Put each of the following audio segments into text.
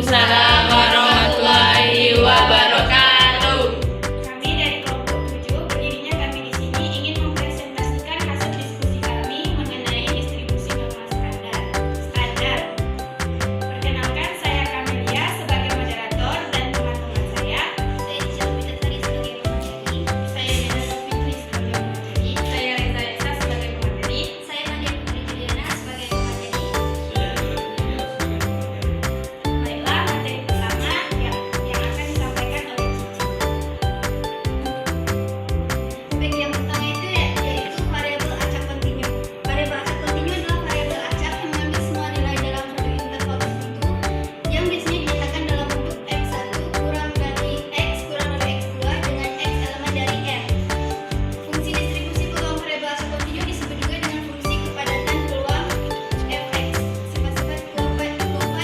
Waalaikumsalam warahmatullahi wabarakatuh. Kami dari kelompok 7, berdirinya kami di sini ingin mempresentasikan hasil diskusi kami mengenai distribusi normal standar. Perkenalkan, saya Kamelia sebagai moderator dan teman-teman saya. Saya Syafida Tari sebagai pemateri. Saya Nana Fitri sebagai pemateri. Saya Reza Esa sebagai pemateri. Saya Nadia Putri Juliana sebagai pemateri. Baiklah, materi pertama yang akan disampaikan oleh Cici. Baik, yang pertama yaitu variabel acak kontinu. Variabel acak kontinu adalah variabel acak yang mengambil semua nilai dalam suatu interval tertentu yang biasanya dinyatakan dalam bentuk x1 kurang dari x kurang dari x2 dengan x elemen dari r. Fungsi distribusi peluang variabel acak kontinu disebut juga dengan fungsi kepadatan peluang fx. Sifat-sifat kurva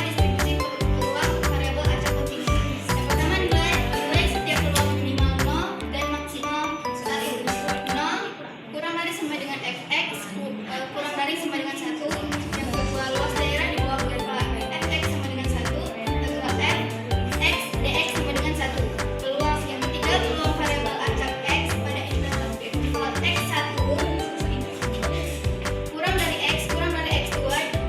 distribusi peluang variabel acak kontinu. Yang pertama, nilai setiap peluang minimal 0 dan maksimal 1. 0 kurang dari sama dengan fx, kurang dari sama dengan 1. Yang kedua, luas daerah di bawah kurva fx sama dengan 1. Yang kedua, f x dx sama dengan 1. Peluang yang ketiga, peluang variabel acak x pada interval x1 kurang dari x2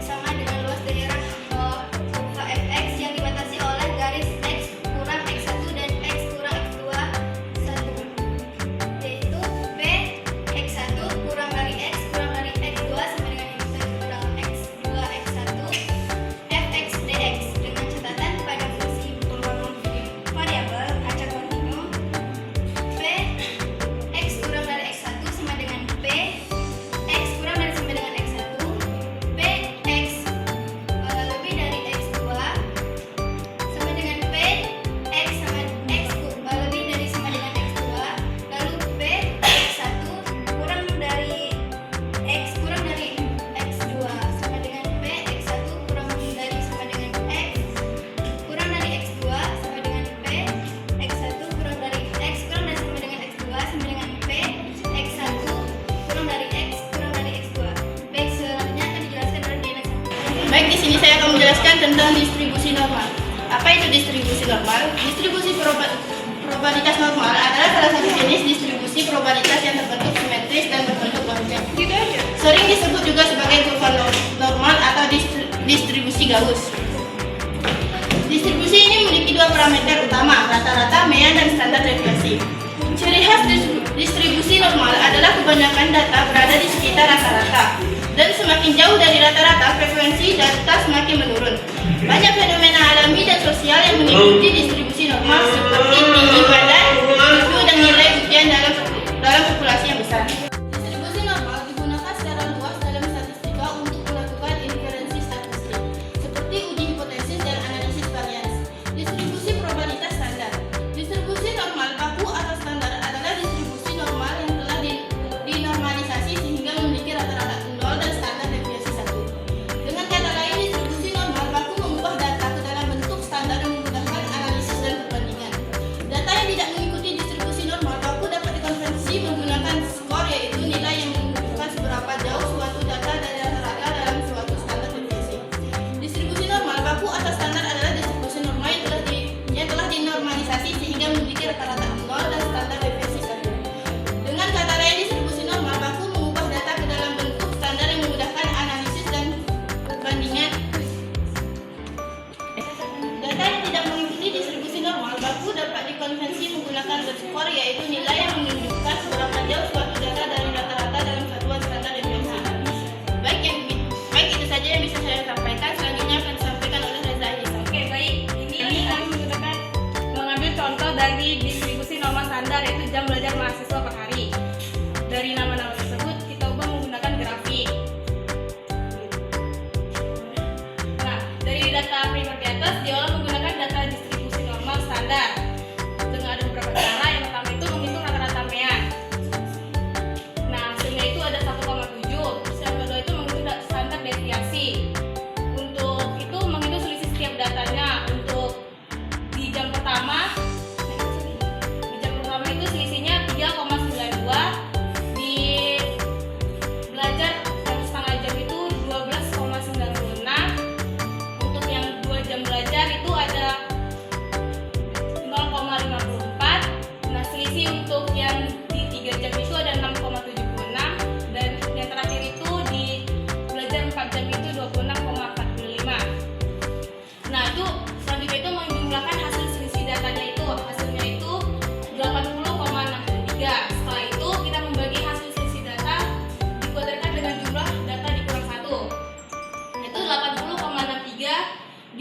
sama dengan luas daerah di bawah kurva fx yang dibatasi oleh garis x kurang x1 dan x kurang x2 yaitu p x1 kurang dari x kurang dari x2 sama dengan integral x2 x1 fx dx dengan catatan pada fungsi peluang variabel acak kontinu p x kurang dari x1 sama dengan p x kurang dari sama dengan x1 p x lebih dari x2 sama dengan p x sama x lebih dari sama dengan x2, lalu p x1 kurang dari x kurang dari x2 sama dengan p x1 kurang dari sama dengan x kurang dari x2 sama dengan p x1 kurang dari x kurang dari sama dengan x2 sama dengan p x1 kurang dari x kurang dari x2. Baik, selanjutnya akan dijelaskan oleh Diana. Baik, di sini saya akan menjelaskan tentang distribusi normal. Apa itu distribusi normal? Distribusi probabilitas normal adalah salah satu jenis distribusi probabilitas yang terbentuk simetris dan berbentuk lonceng. Gitu aja. Sering disebut juga sebagai kurva normal atau distribusi Gauss. Distribusi ini memiliki dua parameter utama, rata-rata, mean, dan standar deviasi. Ciri khas distribusi normal adalah kebanyakan data berada di sekitar rata-rata, dan semakin jauh dari rata-rata, frekuensi data semakin menurun. Banyak fenomena alami dan sosial yang mengikuti distribusi normal seperti tinggi badan, suhu, dan nilai ujian dalam populasi yang besar. Distribusi normal digunakan secara luas dalam statistika untuk melakukan inferensi statistik, seperti uji hipotesis dan analisis varians. Distribusi probabilitas standar. Distribusi normal baku atau standar adalah distribusi normal yang telah dinormalisasi sehingga memiliki rata-rata 0 dan standar deviasi 1. Dengan kata lain, distribusi normal baku mengubah data ke dalam bentuk standar yang memudahkan analisis dan perbandingan. Data yang tidak mengikuti distribusi normal baku dapat dikonversi menggunakan skor, yaitu nilai yang menunjukkan seberapa jauh suatu data dari rata-rata dalam suatu standar deviasi. Distribusi normal baku atau standar adalah distribusi normal yang telah dinormalisasi sehingga memiliki rata-rata 0 dan standar deviasi 1. Dengan kata lain, distribusi normal baku mengubah data ke dalam bentuk standar yang memudahkan analisis dan perbandingan. Data yang tidak mengikuti distribusi normal baku dapat dikonversi menggunakan skor, yaitu nilai yang menunjukkan seberapa jauh suatu data dari rata-rata dalam satuan standar deviasi. Baik, itu saja yang bisa saya sampaikan. Selanjutnya akan disampaikan oleh Reza Esa. Oke, baik. Ini kami mengambil contoh dari distribusi normal standar, yaitu jam belajar mahasiswa per hari. Dari nama-nama tersebut kita ubah menggunakan grafik. Nah, dari data primer di atas diolah menggunakan data distribusi normal standar dengan ada beberapa cara. Yang pertama itu menghitung rata-rata mean. Nah, hasilnya itu ada 1,7. Terus yang kedua itu menghitung standar deviasi. Untuk itu menghitung selisih setiap datanya. Untuk di jam pertama itu selisihnya 3,92. Di belajar yang setengah jam itu 12,96. Untuk yang 2 jam belajar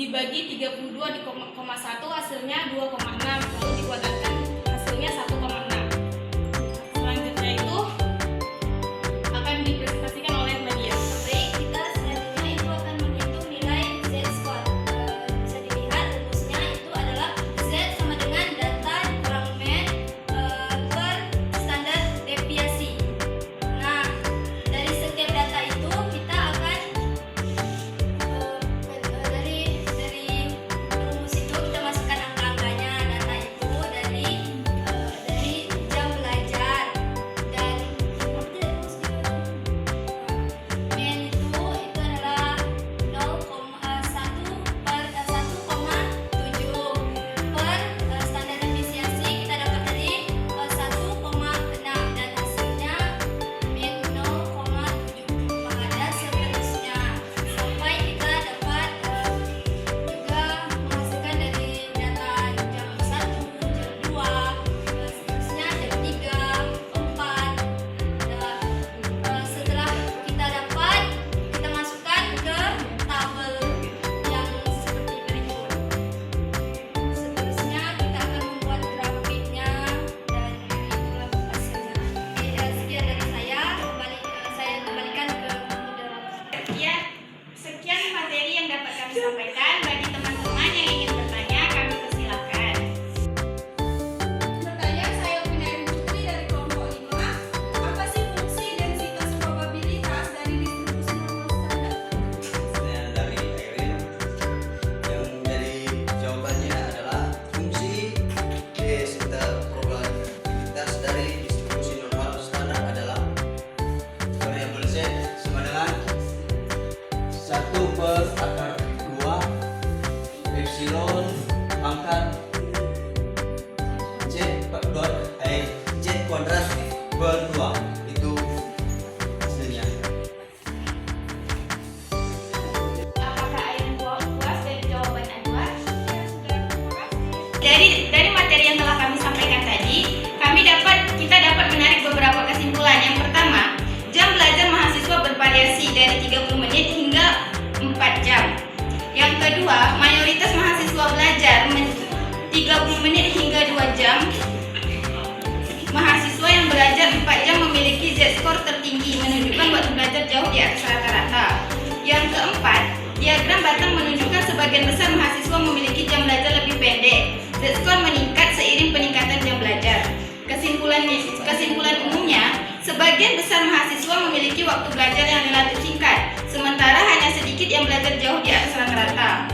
dibagi 32 di 1 hasilnya 2,6, lalu dikuadratkan hasilnya 1,6. Selanjutnya itu akan dipresentasikan oleh Mbak Dia. Baik, kita selanjutnya itu akan menghitung nilai z-score. Bisa dilihat rumusnya itu adalah z sama dengan data kurang mean per standar deviasi. Nah, dari setiap data itu kita akan dari rumus itu kita masukkan angka-angkanya. Data itu dari jam belajar dan mean itu adalah 0,1 per 1,7 per standar deviasi kita dapat dari 1,6 dan hasilnya min 0,74 dan seterusnya sampai kita dapat juga menghasilkan dari data jam 1, jam 2, seterusnya jam 3, 4. Setelah kita dapat, kita masukkan ke tabel yang seperti berikut. Seterusnya kita akan membuat grafiknya dan itulah hasilnya. Sekian dari saya, saya kembalikan ke moderator. Sekian materi yang dapat kami sampaikan. Bagi teman-teman yang ingin bertanya, kami persilakan. Bertanya, saya Pinarin Putri dari kelompok 5. Apa sih fungsi densitas probabilitas dari distribusi normal standar? Saya dari Airin yang menjadi jawabannya adalah fungsi densitas probabilitas dari distribusi normal standar adalah variabel z sama dengan 1 per akar 2 epsilon pangkat z kuadrat per 2 itu hasilnya. Apakah Airin puas dari jawaban Adwa? Dari materi yang telah kami sampaikan tadi, kita dapat menarik beberapa kesimpulan. Yang pertama, jam belajar mahasiswa bervariasi dari 30 menit hingga 4 jam. Yang kedua, mayoritas mahasiswa belajar 30 menit hingga 2 jam. Mahasiswa yang belajar 4 jam memiliki z-score tertinggi, menunjukkan waktu belajar jauh di atas rata-rata. Yang keempat, diagram batang menunjukkan sebagian besar mahasiswa memiliki jam belajar lebih pendek. Z-score meningkat seiring peningkatan jam belajar. Kesimpulan umumnya, sebagian besar mahasiswa memiliki waktu belajar yang relatif singkat, sementara hanya sedikit yang belajar jauh di atas rata-rata.